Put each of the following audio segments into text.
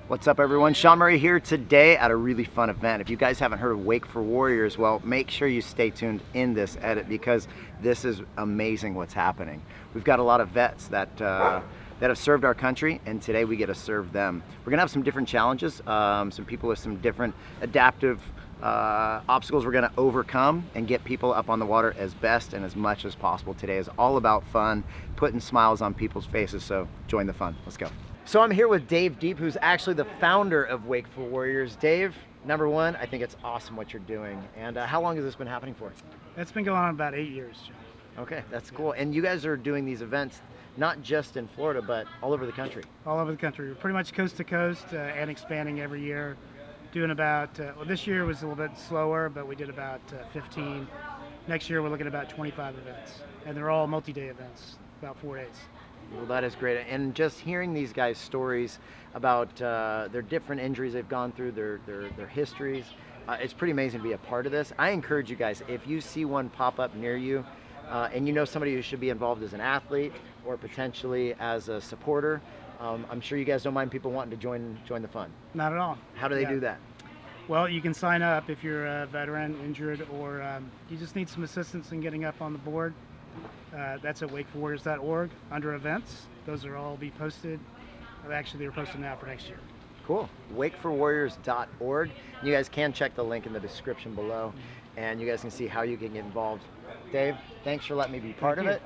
What's up, everyone? Shaun Murray here today at a really fun event. If you guys haven't heard of Wake for Warriors, well, make sure you stay tuned in this edit because this is amazing what's happening. We've got a lot of vets that have served our country, and today we get to serve them. We're gonna have some different challenges, some people with some different adaptive obstacles we're gonna overcome and get people up on the water as best and as much as possible. Today is all about fun, putting smiles on people's faces, so join the fun. Let's go. So I'm here with Dave Deep, who's actually the founder of Wake for Warriors. Dave, number one, I think it's awesome what you're doing. And how long has this been happening for? It's been going on about 8 years, John. Okay, that's cool. And you guys are doing these events not just in Florida, but all over the country. All over the country. We're pretty much coast to coast and expanding every year. Doing about, well, this year was a little bit slower, but we did about 15. Next year we're looking at about 25 events. And they're all multi-day events, about 4 days. Well, that is great. And just hearing these guys' stories about their different injuries they've gone through, their histories, it's pretty amazing to be a part of this. I encourage you guys, if you see one pop up near you, and you know somebody who should be involved as an athlete or potentially as a supporter, I'm sure you guys don't mind people wanting to join the fun. Not at all. How do they do that? Well, you can sign up if you're a veteran, injured, or you just need some assistance in getting up on the board. That's at wakeforwarriors.org under events. Those are all be posted. Actually, they're posted now for next year. Cool. Wakeforwarriors.org. You guys can check the link in the description below, and you guys can see how you can get involved. Dave, thanks for letting me be part of it.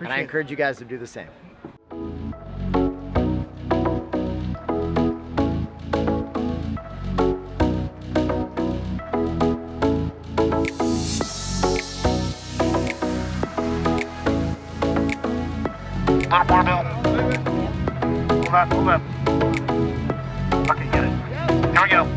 And I encourage you guys to do the same. Little more, Bill. Pull up. Okay, get it. Here we go.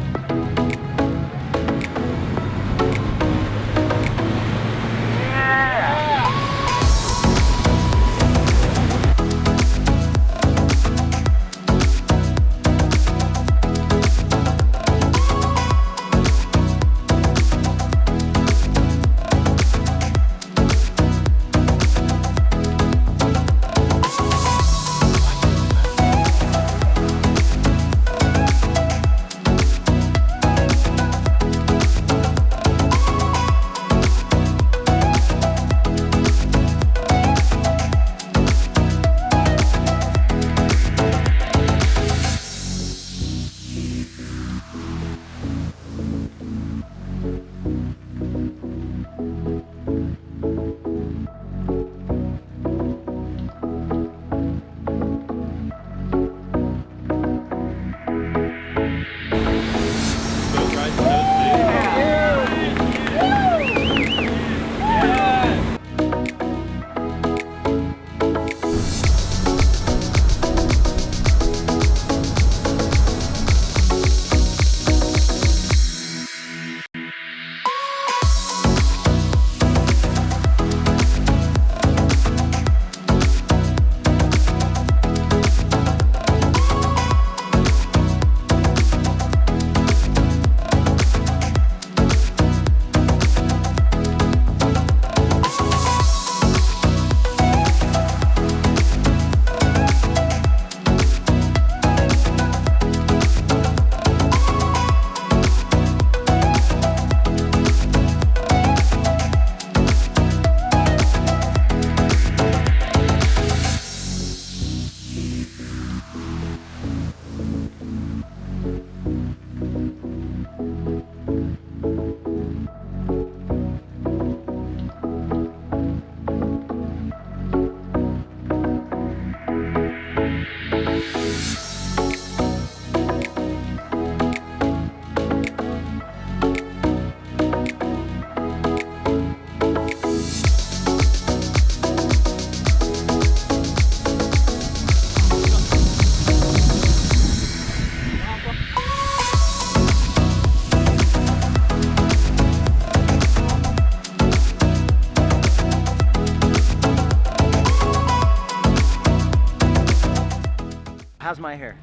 How's my hair?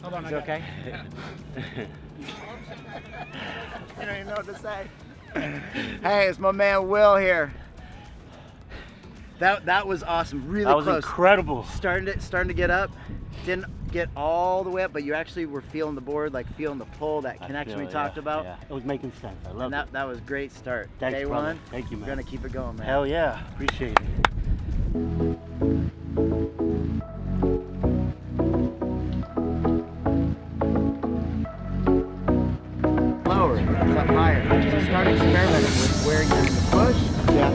Hold on, Is it okay? I don't even know what to say. Hey, it's my man Will here. That was awesome. Really close. That was incredible. Starting to get up. get all the way up, but you actually were feeling the board, like feeling the pull, that connection we talked about. Yeah, it was making sense. I love it. That was a great start. Thanks, Day brother. one. Thank you, man. We're gonna keep it going, man. Hell yeah, appreciate it. Lower, it's up higher. So start experimenting with where you're in the push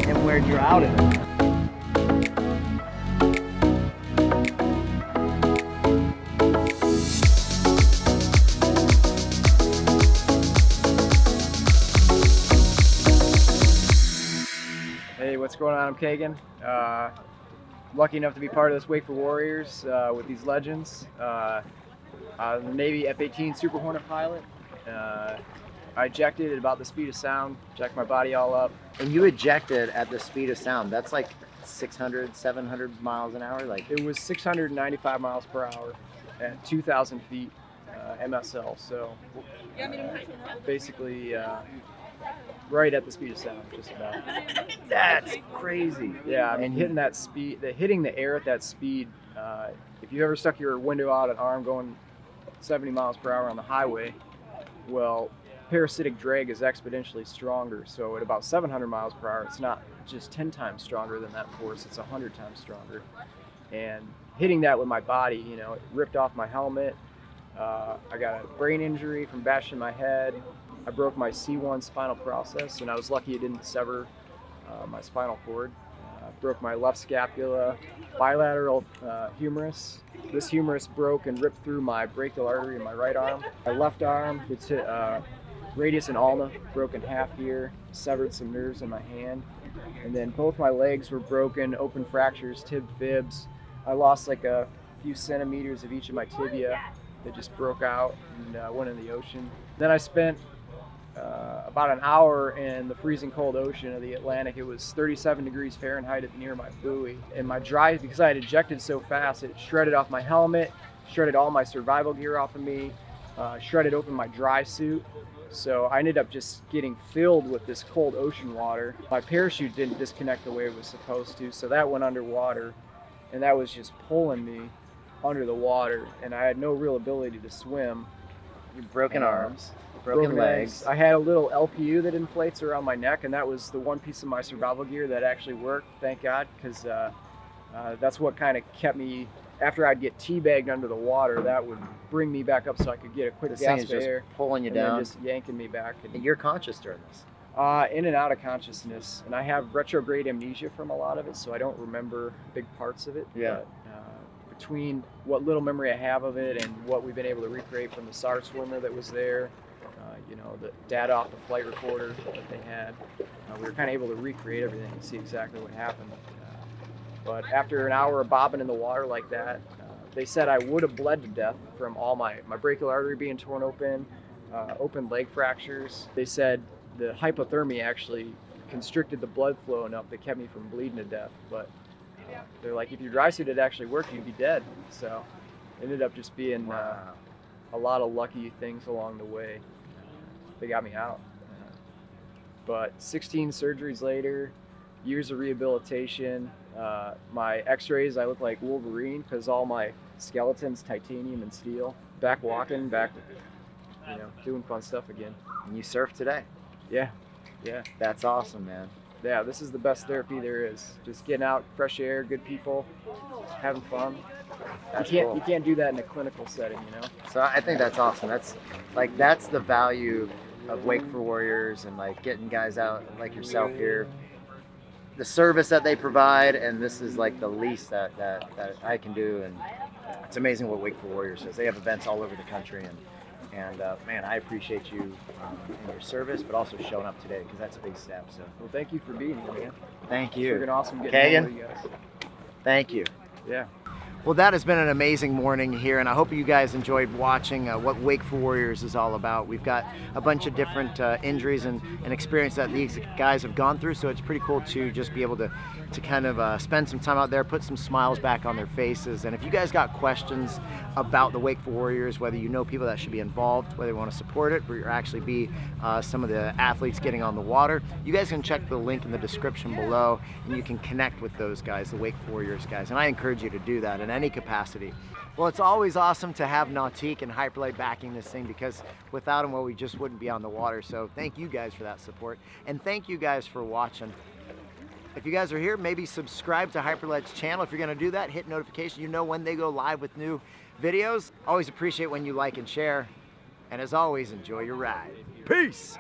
and where you're out of it. Hey, what's going on? I'm Kagan. Lucky enough to be part of this Wake for Warriors with these legends. I'm the Navy F-18 Super Hornet pilot. I ejected at about the speed of sound, jacked my body all up. And you ejected at the speed of sound. That's like 600, 700 miles an hour. Like It was 695 miles per hour at 2,000 feet MSL. So basically right at the speed of sound, just about. that's crazy. Yeah, I mean, hitting that speed, hitting the air at that speed. If you ever stuck your window out an arm going 70 miles per hour on the highway, well, parasitic drag is exponentially stronger. So at about 700 miles per hour, it's not just 10 times stronger than that force; it's 100 times stronger. And hitting that with my body, you know, it ripped off my helmet. I got a brain injury from bashing my head. I broke my C1 spinal process, and I was lucky it didn't sever my spinal cord. Broke my left scapula, bilateral humerus. This humerus broke and ripped through my brachial artery in my right arm. My left arm, it's radius and ulna broke in half here, severed some nerves in my hand. And then both my legs were broken, open fractures, tib fibs. I lost like a few centimeters of each of my tibia that just broke out and went in the ocean. Then I spent about an hour in the freezing cold ocean of the Atlantic. It was 37 degrees Fahrenheit near my buoy. And my dry, because I had ejected so fast, it shredded off my helmet, shredded all my survival gear off of me, shredded open my dry suit. So I ended up just getting filled with this cold ocean water. My parachute didn't disconnect the way it was supposed to, so that went underwater, and that was just pulling me under the water, and I had no real ability to swim. Your broken arms, broken legs. I had a little LPU that inflates around my neck, and that was the one piece of my survival gear that actually worked, thank God, because that's what kind of kept me. After I'd get teabagged under the water, that would bring me back up so I could get a quick This thing is gasp of just air, pulling you and down. then just yanking me back. And you're conscious during this. In and out of consciousness, and I have retrograde amnesia from a lot of it, so I don't remember big parts of it. Yeah. But, between what little memory I have of it and what we've been able to recreate from the SAR swimmer that was there, you know, the data off the flight recorder that they had, we were kind of able to recreate everything and see exactly what happened. But after an hour of bobbing in the water like that, they said I would have bled to death from all my brachial artery being torn open, open leg fractures. They said the hypothermia actually constricted the blood flow enough that kept me from bleeding to death. But they're like, if your dry suit had actually worked, you'd be dead. So it ended up just being a lot of lucky things along the way. They got me out. But 16 surgeries later, years of rehabilitation, my x-rays, I look like Wolverine because all my skeleton's titanium and steel. Back walking, back, you know, doing fun stuff again. And you surf today. Yeah. That's awesome, man. Yeah, this is the best therapy there is. Just getting out, fresh air, good people, having fun. That's You cool. can't do that in a clinical setting, you know? So I think that's awesome. That's the value of Wake for Warriors and like getting guys out like yourself here. The service that they provide, and this is like the least that I can do, and it's amazing what Wake for Warriors does. They have events all over the country, and man, I appreciate you in your service, but also showing up today because that's a big step. So Well, thank you for being here, man. thank It's you. freaking awesome getting to know Kagan, you guys. thank you. Yeah. Well, that has been an amazing morning here, and I hope you guys enjoyed watching what Wake for Warriors is all about. We've got a bunch of different injuries and experience that these guys have gone through, so it's pretty cool to just be able to kind of spend some time out there, put some smiles back on their faces. And if you guys got questions about the Wake for Warriors, whether you know people that should be involved, whether you want to support it, or actually be some of the athletes getting on the water, you guys can check the link in the description below, and you can connect with those guys, the Wake for Warriors guys. And I encourage you to do that in any capacity. Well, it's always awesome to have Nautique and Hyperlite backing this thing, because without them, well, we just wouldn't be on the water. So thank you guys for that support, and thank you guys for watching. If you guys are here, maybe subscribe to Hyperlite's channel. If you're gonna do that, hit notification. You know when they go live with new videos. Always appreciate when you like and share. And as always, enjoy your ride. Peace!